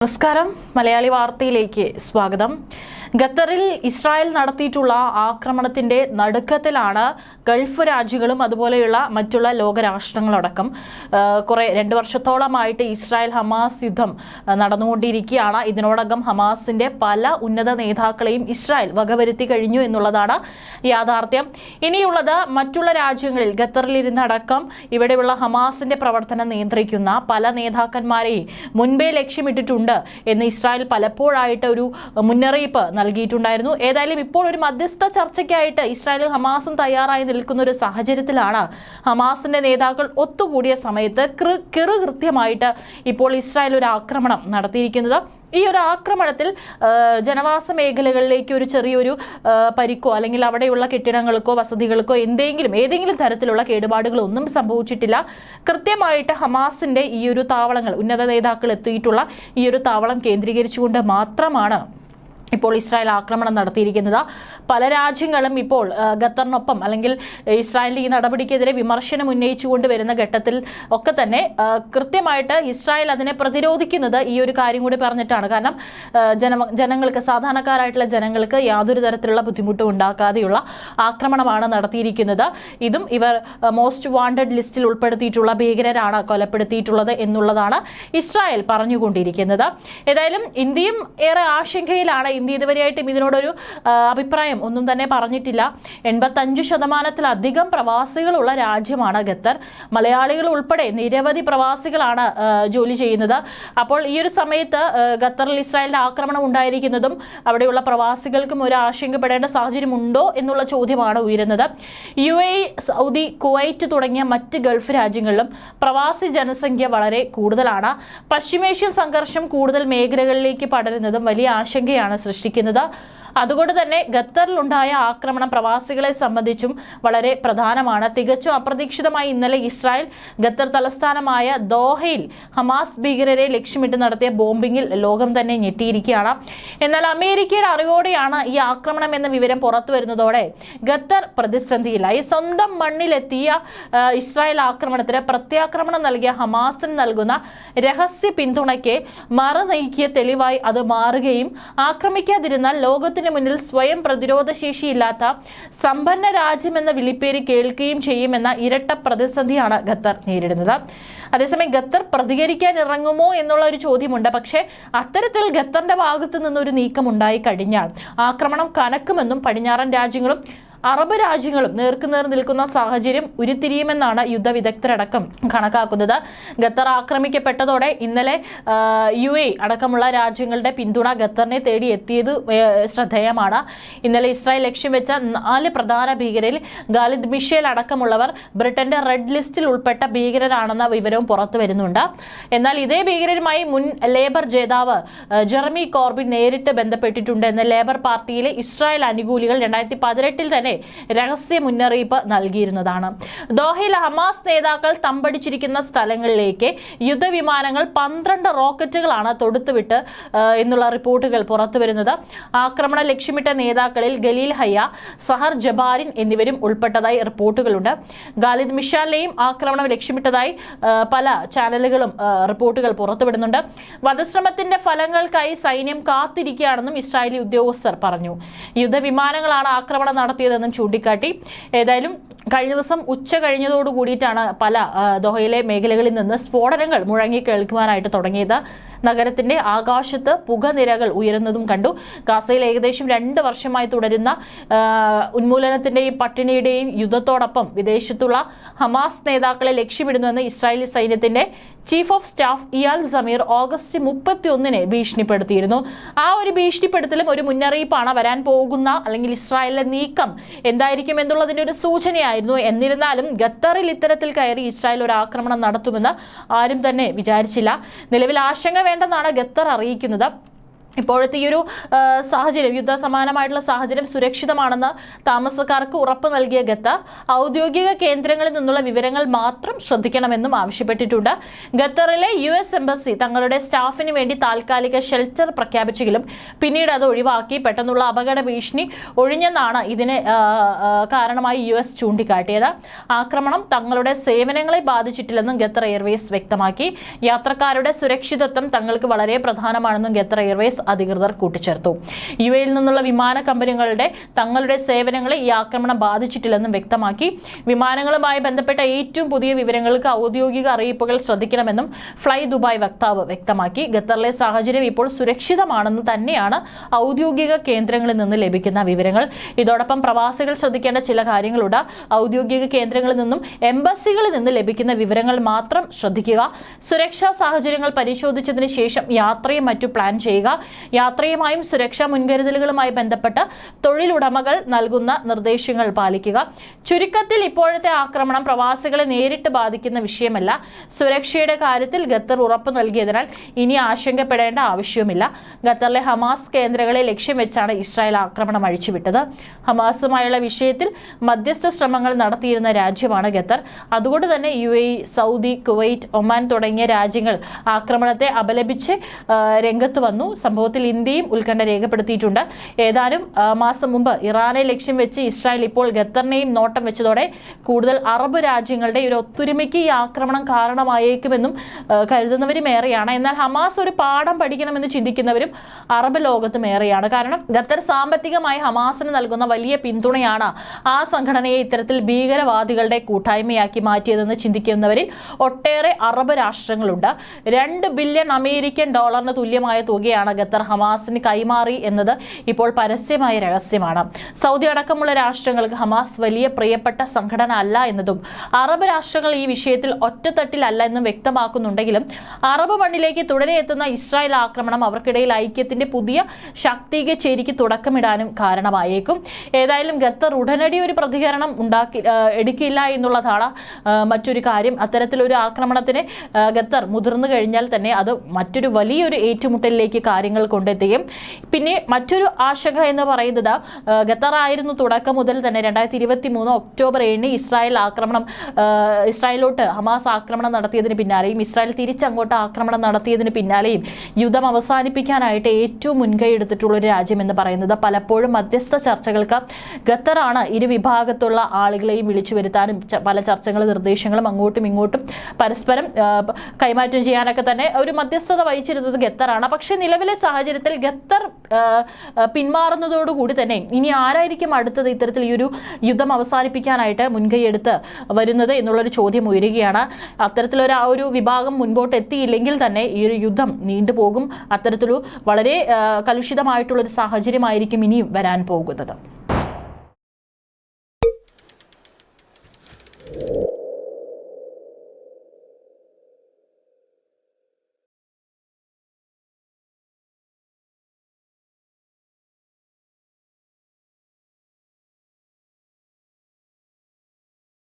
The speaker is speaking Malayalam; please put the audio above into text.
നമസ്കാരം മലയാളി വാർത്തയിലേക്ക് സ്വാഗതം. ഖത്തറിൽ ഇസ്രായേൽ നടത്തിയിട്ടുള്ള ആക്രമണത്തിന്റെ നടുക്കത്തിലാണ് ഗൾഫ് രാജ്യങ്ങളും അതുപോലെയുള്ള മറ്റുള്ള ലോകരാഷ്ട്രങ്ങളടക്കം. 2 വർഷത്തോളമായിട്ട് ഇസ്രായേൽ ഹമാസ് യുദ്ധം നടന്നുകൊണ്ടിരിക്കുകയാണ്. ഇതിനോടകം ഹമാസിന്റെ പല ഉന്നത നേതാക്കളെയും ഇസ്രായേൽ വകവരുത്തി കഴിഞ്ഞു എന്നുള്ളതാണ് യാഥാർത്ഥ്യം. ഇനിയുള്ളത് മറ്റുള്ള രാജ്യങ്ങളിൽ ഖത്തറിലിരുന്നടക്കം ഇവിടെയുള്ള ഹമാസിന്റെ പ്രവർത്തനം നിയന്ത്രിക്കുന്ന പല നേതാക്കന്മാരെയും മുൻപേ ലക്ഷ്യമിട്ടിട്ടുണ്ട് എന്ന് ഇസ്രായേൽ പലപ്പോഴായിട്ട് ഒരു മുന്നറിയിപ്പ് നൽകിയിട്ടുണ്ടായിരുന്നു. ഏതായാലും ഇപ്പോൾ ഒരു മധ്യസ്ഥ ചർച്ചയ്ക്കായിട്ട് ഇസ്രായേലും ഹമാസും തയ്യാറായി നിൽക്കുന്ന ഒരു സാഹചര്യത്തിലാണ് ഹമാസിന്റെ നേതാക്കൾ ഒത്തുകൂടിയ സമയത്ത് കൃത്യമായിട്ട് ഇപ്പോൾ ഇസ്രായേൽ ഒരു ആക്രമണം നടത്തിയിരിക്കുന്നത്. ഈ ഒരു ആക്രമണത്തിൽ ജനവാസ മേഖലകളിലേക്ക് ഒരു ചെറിയൊരു പരിക്കോ അല്ലെങ്കിൽ അവിടെയുള്ള കെട്ടിടങ്ങൾക്കോ വസതികൾക്കോ ഏതെങ്കിലും തരത്തിലുള്ള കേടുപാടുകളോ ഒന്നും സംഭവിച്ചിട്ടില്ല. കൃത്യമായിട്ട് ഹമാസിന്റെ ഈ ഒരു താവളങ്ങൾ, ഉന്നത നേതാക്കൾ എത്തിയിട്ടുള്ള ഈ ഒരു താവളം കേന്ദ്രീകരിച്ചുകൊണ്ട് മാത്രമാണ് ഇപ്പോൾ ഇസ്രായേൽ ആക്രമണം നടത്തിയിരിക്കുന്നത്. പല രാജ്യങ്ങളും ഇപ്പോൾ ഖത്തറിനൊപ്പം അല്ലെങ്കിൽ ഇസ്രായേലിന്റെ ഈ നടപടിക്കെതിരെ വിമർശനം ഉന്നയിച്ചുകൊണ്ട് വരുന്ന ഘട്ടത്തിൽ ഒക്കെ തന്നെ കൃത്യമായിട്ട് ഇസ്രായേൽ അതിനെ പ്രതിരോധിക്കുന്നത് ഈ ഒരു കാര്യം കൂടി പറഞ്ഞിട്ടാണ്. കാരണം ജനങ്ങൾക്ക്, സാധാരണക്കാരായിട്ടുള്ള ജനങ്ങൾക്ക് യാതൊരു തരത്തിലുള്ള ബുദ്ധിമുട്ടും ഉണ്ടാക്കാതെയുള്ള ആക്രമണമാണ് നടത്തിയിരിക്കുന്നത്. ഇതും ഇവർ മോസ്റ്റ് വാണ്ടഡ് ലിസ്റ്റിൽ ഉൾപ്പെടുത്തിയിട്ടുള്ള ഭീകരരാണ് കൊലപ്പെടുത്തിയിട്ടുള്ളത് എന്നുള്ളതാണ് ഇസ്രായേൽ പറഞ്ഞുകൊണ്ടിരിക്കുന്നത്. ഏതായാലും ഇന്ത്യയും ഏറെ ആശങ്കയിലാണ്. ഇന്ത്യ ഇതുവരെയായിട്ടും ഇതിനോടൊരു അഭിപ്രായം ഒന്നും തന്നെ പറഞ്ഞിട്ടില്ല. 85% പ്രവാസികളുള്ള രാജ്യമാണ് ഖത്തർ. മലയാളികൾ ഉൾപ്പെടെ നിരവധി പ്രവാസികളാണ് ജോലി ചെയ്യുന്നത്. അപ്പോൾ ഈ ഒരു സമയത്ത് ഖത്തറിൽ ഇസ്രായേലിന്റെ ആക്രമണം ഉണ്ടായിരിക്കുന്നതും അവിടെയുള്ള പ്രവാസികൾക്കും ഒരു ആശങ്കപ്പെടേണ്ട സാഹചര്യം ഉണ്ടോ എന്നുള്ള ചോദ്യമാണ് ഉയരുന്നത്. UAE, സൗദി, കുവൈറ്റ് തുടങ്ങിയ മറ്റ് ഗൾഫ് രാജ്യങ്ങളിലും പ്രവാസി ജനസംഖ്യ വളരെ കൂടുതലാണ്. പശ്ചിമേഷ്യൻ സംഘർഷം കൂടുതൽ മേഖലകളിലേക്ക് പടരുന്നതും വലിയ ആശങ്കയാണ് സൃഷ്ടിക്കുന്നത്. അതുകൊണ്ട് തന്നെ ഖത്തറിലുണ്ടായ ആക്രമണം പ്രവാസികളെ സംബന്ധിച്ചും വളരെ പ്രധാനമാണ്. തികച്ചും അപ്രതീക്ഷിതമായി ഇന്നലെ ഇസ്രായേൽ ഖത്തർ തലസ്ഥാനമായ ദോഹയിൽ ഹമാസ് ഭീകരരെ ലക്ഷ്യമിട്ട് നടത്തിയ ബോംബിങ്ങിൽ ലോകം തന്നെ ഞെട്ടിയിരിക്കുകയാണ്. എന്നാൽ അമേരിക്കയുടെ അറിവോടെയാണ് ഈ ആക്രമണം എന്ന വിവരം പുറത്തു വരുന്നതോടെ ഖത്തർ പ്രതിസന്ധിയിലായി. സ്വന്തം മണ്ണിലെത്തിയ ഇസ്രായേൽ ആക്രമണത്തിന് പ്രത്യാക്രമണം നൽകിയ ഹമാസിന് നൽകുന്ന രഹസ്യ പിന്തുണയ്ക്ക് മറുനീക്കിയ തെളിവായി അത് മാറുകയും ആക്രമിക്കാതിരുന്നാൽ ലോകത്തിന് മുന്നിൽ സ്വയം പ്രതിരോധ ശേഷിയില്ലാത്ത സമ്പന്ന രാജ്യമെന്ന വിളിപ്പേര് കേൾക്കുകയും ചെയ്യുമെന്ന ഇരട്ട പ്രതിസന്ധിയാണ് ഖത്തർ നേരിടുന്നത്. അതേസമയം ഖത്തർ പ്രതികരിക്കാൻ ഇറങ്ങുമോ എന്നുള്ള ഒരു ചോദ്യമുണ്ട്. പക്ഷേ അത്തരത്തിൽ ഖത്തറിന്റെ ഭാഗത്ത് നിന്നൊരു നീക്കം ഉണ്ടായി കഴിഞ്ഞാൽ ആക്രമണം കനക്കുമെന്നും പടിഞ്ഞാറൻ രാജ്യങ്ങളും അറബ് രാജ്യങ്ങളും നേർക്കുനേർ നിൽക്കുന്ന സാഹചര്യം ഉരുത്തിരിയുമെന്നാണ് യുദ്ധവിദഗ്ധരടക്കം കണക്കാക്കുന്നത്. ഖത്തർ ആക്രമിക്കപ്പെട്ടതോടെ ഇന്നലെ UAE അടക്കമുള്ള രാജ്യങ്ങളുടെ പിന്തുണ ഖത്തറിനെ തേടി എത്തിയത് ശ്രദ്ധേയമാണ്. ഇന്നലെ ഇസ്രായേൽ ലക്ഷ്യം വെച്ച 4 പ്രധാന ഭീകരരിൽ ഖാലിദ് മിഷേൽ അടക്കമുള്ളവർ ബ്രിട്ടന്റെ റെഡ് ലിസ്റ്റിൽ ഉൾപ്പെട്ട ഭീകരരാണെന്ന വിവരവും പുറത്തു വരുന്നുണ്ട്. എന്നാൽ ഇതേ ഭീകരരുമായി മുൻ ലേബർ ജേതാവ് ജെറമി കോർബിൻ നേരിട്ട് ബന്ധപ്പെട്ടിട്ടുണ്ടെന്ന് ലേബർ പാർട്ടിയിലെ ഇസ്രായേൽ അനുകൂലികൾ 2018 തന്നെ രഹസ്യ മുന്നറിയിപ്പ് നൽകിയിരുന്നതാണ്. ദോഹയിൽ ഹമാസ് നേതാക്കൾ തമ്പടിച്ചിരിക്കുന്ന സ്ഥലങ്ങളിലേക്ക് യുദ്ധവിമാനങ്ങൾ 12 റോക്കറ്റുകളാണ് തൊടുത്തുവിട്ട് എന്നുള്ള റിപ്പോർട്ടുകൾ പുറത്തുവരുന്നത്. ആക്രമണം ലക്ഷ്യമിട്ട നേതാക്കളിൽ ഖലീൽ ഹയ്യ, സഹർ ജബാരിൻ എന്നിവരും ഉൾപ്പെട്ടതായി റിപ്പോർട്ടുകളുണ്ട്. ഖാലിദ് മിഷാലിനെയും ആക്രമണം ലക്ഷ്യമിട്ടതായി പല ചാനലുകളും റിപ്പോർട്ടുകൾ പുറത്തുവിടുന്നുണ്ട്. വധശ്രമത്തിന്റെ ഫലങ്ങൾക്കായി സൈന്യം കാത്തിരിക്കുകയാണെന്നും ഇസ്രായേലി ഉദ്യോഗസ്ഥർ പറഞ്ഞു. യുദ്ധവിമാനങ്ങളാണ് ആക്രമണം നടത്തിയതെന്നും ചൂണ്ടിക്കാട്ടി. ഏതായാലും കഴിഞ്ഞ ദിവസം ഉച്ച കഴിഞ്ഞതോടു കൂടിയിട്ടാണ് പല ദോഹയിലെ മേഖലകളിൽ നിന്ന് സ്ഫോടനങ്ങൾ മുഴങ്ങി കേൾക്കുവാനായിട്ട് തുടങ്ങിയത്. നഗരത്തിന്റെ ആകാശത്ത് പുകനിരകൾ ഉയരുന്നതും കണ്ടു. ഗാസയിൽ ഏകദേശം 2 വർഷമായി തുടരുന്ന ഉന്മൂലനത്തിന്റെയും പട്ടിണിയുടെയും യുദ്ധത്തോടൊപ്പം വിദേശത്തുള്ള ഹമാസ് നേതാക്കളെ ലക്ഷ്യമിടുന്നുവെന്ന് ഇസ്രായേലി സൈന്യത്തിന്റെ chief of staff ഇയാൽ Sameer August 31 ഭീഷണിപ്പെടുത്തിയിരുന്നു. ആ ഒരു ഭീഷണിപ്പെടുത്തലും ഒരു മുന്നറിയിപ്പാണ്. വരാൻ പോകുന്ന അല്ലെങ്കിൽ ഇസ്രായേലിലെ നീക്കം എന്തായിരിക്കും എന്നുള്ളതിന്റെ ഒരു സൂചനയായിരുന്നു. എന്നിരുന്നാലും ഖത്തറിൽ ഇത്തരത്തിൽ കയറി ഇസ്രായേൽ ഒരു ആക്രമണം നടത്തുമെന്ന് ആരും തന്നെ വിചാരിച്ചില്ല. നിലവിൽ ആശങ്ക വേണ്ടെന്നാണ് ഖത്തർ അറിയിക്കുന്നത്. ഇപ്പോഴത്തെ ഈ ഒരു സാഹചര്യം, യുദ്ധ സമാനമായിട്ടുള്ള സാഹചര്യം സുരക്ഷിതമാണെന്ന് താമസക്കാർക്ക് ഉറപ്പ് നൽകിയ ഖത്തർ ഔദ്യോഗിക കേന്ദ്രങ്ങളിൽ നിന്നുള്ള വിവരങ്ങൾ മാത്രം ശ്രദ്ധിക്കണമെന്നും ആവശ്യപ്പെട്ടിട്ടുണ്ട്. ഖത്തറിലെ US എംബസി തങ്ങളുടെ സ്റ്റാഫിന് വേണ്ടി താൽക്കാലിക ഷെൽട്ടർ പ്രഖ്യാപിച്ചെങ്കിലും പിന്നീട് അത് ഒഴിവാക്കി. പെട്ടെന്നുള്ള അപകട ഭീഷണി ഒഴിഞ്ഞെന്നാണ് ഇതിന് കാരണമായി US ചൂണ്ടിക്കാട്ടിയത്. ആക്രമണം തങ്ങളുടെ സേവനങ്ങളെ ബാധിച്ചിട്ടില്ലെന്നും ഖത്തർ എയർവേസ് വ്യക്തമാക്കി. യാത്രക്കാരുടെ സുരക്ഷിതത്വം തങ്ങൾക്ക് വളരെ പ്രധാനമാണെന്നും ഖത്തർ എയർവേസ് അധികൃതർ കൂട്ടിച്ചേർത്തു. UAE-യിൽ നിന്നുള്ള വിമാന കമ്പനികളുടെ തങ്ങളുടെ സേവനങ്ങളെ ഈ ആക്രമണം ബാധിച്ചിട്ടില്ലെന്നും വ്യക്തമാക്കി. വിമാനങ്ങളുമായി ബന്ധപ്പെട്ട ഏറ്റവും പുതിയ വിവരങ്ങൾക്ക് ഔദ്യോഗിക അറിയിപ്പുകൾ ശ്രദ്ധിക്കണമെന്നും ഫ്ലൈ ദുബായ് വക്താവ് വ്യക്തമാക്കി. ഖത്തറിലെ സാഹചര്യം ഇപ്പോൾ സുരക്ഷിതമാണെന്ന് തന്നെയാണ് ഔദ്യോഗിക കേന്ദ്രങ്ങളിൽ നിന്ന് ലഭിക്കുന്ന വിവരങ്ങൾ. ഇതോടൊപ്പം പ്രവാസികൾ ശ്രദ്ധിക്കേണ്ട ചില കാര്യങ്ങളുണ്ട്. ഔദ്യോഗിക കേന്ദ്രങ്ങളിൽ നിന്നും എംബസികളിൽ നിന്ന് ലഭിക്കുന്ന വിവരങ്ങൾ മാത്രം ശ്രദ്ധിക്കുക. സുരക്ഷാ സാഹചര്യങ്ങൾ പരിശോധിച്ചതിന് ശേഷം യാത്രയും മറ്റു പ്ലാൻ ചെയ്യുക. യാത്രയുമായും സുരക്ഷാ മുൻകരുതലുകളുമായി ബന്ധപ്പെട്ട് തൊഴിലുടമകൾ നൽകുന്ന നിർദ്ദേശങ്ങൾ പാലിക്കുക. ചുരുക്കത്തിൽ ഇപ്പോഴത്തെ ആക്രമണം പ്രവാസികളെ നേരിട്ട് ബാധിക്കുന്ന വിഷയമല്ല. സുരക്ഷയുടെ കാര്യത്തിൽ ഖത്തർ ഉറപ്പ് നൽകിയതിനാൽ ഇനി ആശങ്കപ്പെടേണ്ട ആവശ്യവുമില്ല. ഖത്തറിലെ ഹമാസ് കേന്ദ്രങ്ങളെ ലക്ഷ്യം വെച്ചാണ് ഇസ്രായേൽ ആക്രമണം അഴിച്ചുവിട്ടത്. ഹമാസുമായുള്ള വിഷയത്തിൽ മധ്യസ്ഥ ശ്രമങ്ങൾ നടത്തിയിരുന്ന രാജ്യമാണ് ഖത്തർ. അതുകൊണ്ട് തന്നെ UAE, സൗദി, കുവൈറ്റ്, ഒമാൻ തുടങ്ങിയ രാജ്യങ്ങൾ ആക്രമണത്തെ അപലപിച്ച് രംഗത്ത് വന്നു. സംഭവത്തിൽ ഇന്ത്യയും ഉത്കണ്ഠ രേഖപ്പെടുത്തിയിട്ടുണ്ട്. ഏതാനും മാസം മുമ്പ് ഇറാനെ ലക്ഷ്യം വെച്ച് ഇസ്രായേൽ ഇപ്പോൾ ഖത്തറിനെയും നോട്ടം വെച്ചതോടെ കൂടുതൽ അറബ് രാജ്യങ്ങളുടെ ഒരു ഒത്തൊരുമയ്ക്ക് ഈ ആക്രമണം കാരണമായേക്കുമെന്നും കരുതുന്നവരും ഏറെയാണ്. എന്നാൽ ഹമാസ് ഒരു പാഠം പഠിക്കണമെന്ന് ചിന്തിക്കുന്നവരും അറബ് ലോകത്തും ഏറെയാണ്. കാരണം ഖത്തർ സാമ്പത്തികമായി ഹമാസിന് നൽകുന്ന വലിയ പിന്തുണയാണ് ആ സംഘടനയെ ഇത്തരത്തിൽ ഭീകരവാദികളുടെ കൂട്ടായ്മയാക്കി മാറ്റിയതെന്ന് ചിന്തിക്കുന്നവരിൽ ഒട്ടേറെ അറബ് രാഷ്ട്രങ്ങളുണ്ട്. $2 ബില്യൺ അമേരിക്കൻ ഡോളറിന് തുല്യമായ തുകയാണ് ഖത്തർ ഹമാസിന് കൈമാറി എന്നത് ഇപ്പോൾ പരസ്യമായ രഹസ്യമാണ്. സൗദി അടക്കമുള്ള രാഷ്ട്രങ്ങൾക്ക് ഹമാസ് വലിയ പ്രിയപ്പെട്ട സംഘടന അല്ല എന്നതും അറബ് രാഷ്ട്രങ്ങൾ ഈ വിഷയത്തിൽ ഒറ്റത്തട്ടിലല്ല എന്നും വ്യക്തമാക്കുന്നുണ്ടെങ്കിലും അറബ് മണ്ണിലേക്ക് തുടരെ എത്തുന്ന ഇസ്രായേൽ ആക്രമണം അവർക്കിടയിൽ ഐക്യത്തിന്റെ പുതിയ ശാക്തിക ചേരിക്ക് തുടക്കമിടാനും കാരണമായേക്കും. ഏതായാലും ഖത്തർ ഉടനടി ഒരു പ്രതികരണം എടുക്കില്ല എന്നുള്ളതാണ് മറ്റൊരു കാര്യം. അത്തരത്തിലൊരു ആക്രമണത്തിന് ഖത്തർ മുതിർന്നു കഴിഞ്ഞാൽ തന്നെ അത് മറ്റൊരു വലിയൊരു ഏറ്റുമുട്ടലിലേക്ക് കാര്യങ്ങൾ കൊണ്ടെത്തുകയും പിന്നെ മറ്റൊരു ആശങ്ക എന്ന് പറയുന്നത് ഖത്തർ ആയിരുന്നു തുടക്കം മുതൽ തന്നെ 2023 ഒക്ടോബർ 7 ഇസ്രായേലോട്ട് ഹമാസ് ആക്രമണം നടത്തിയതിന് പിന്നാലെയും ഇസ്രായേൽ തിരിച്ചങ്ങോട്ട് ആക്രമണം നടത്തിയതിന് പിന്നാലെയും യുദ്ധം അവസാനിപ്പിക്കാനായിട്ട് ഏറ്റവും മുൻകൈ എടുത്തിട്ടുള്ള ഒരു രാജ്യം എന്ന് പറയുന്നത് പലപ്പോഴും മധ്യസ്ഥ ചർച്ചകൾക്ക് ഖത്തറാണ്. ഇരുവിഭാഗത്തുള്ള ആളുകളെയും വിളിച്ചു വരുത്താനും പല ചർച്ചകളും നിർദ്ദേശങ്ങളും അങ്ങോട്ടും ഇങ്ങോട്ടും പരസ്പരം കൈമാറ്റം ചെയ്യാനൊക്കെ തന്നെ ഒരു മധ്യസ്ഥത വഹിച്ചിരുന്നത് ഖത്തറാണ്. പക്ഷെ നിലവിലെ സാഹചര്യത്തിൽ ഖത്തർ പിന്മാറുന്നതോടുകൂടി തന്നെ ഇനി ആരായിരിക്കും അടുത്തത് ഇത്തരത്തിൽ ഈ ഒരു യുദ്ധം അവസാനിപ്പിക്കാനായിട്ട് മുൻകൈയെടുത്ത് വരുന്നത് എന്നുള്ളൊരു ചോദ്യം ഉയരുകയാണ്. അത്തരത്തിലൊരു വിഭാഗം മുൻപോട്ട് എത്തിയില്ലെങ്കിൽ തന്നെ ഈ ഒരു യുദ്ധം നീണ്ടുപോകും. അത്തരത്തിലൊരു വളരെ കലുഷിതമായിട്ടുള്ളൊരു സാഹചര്യമായിരിക്കും ഇനിയും വരാൻ പോകുന്നത്.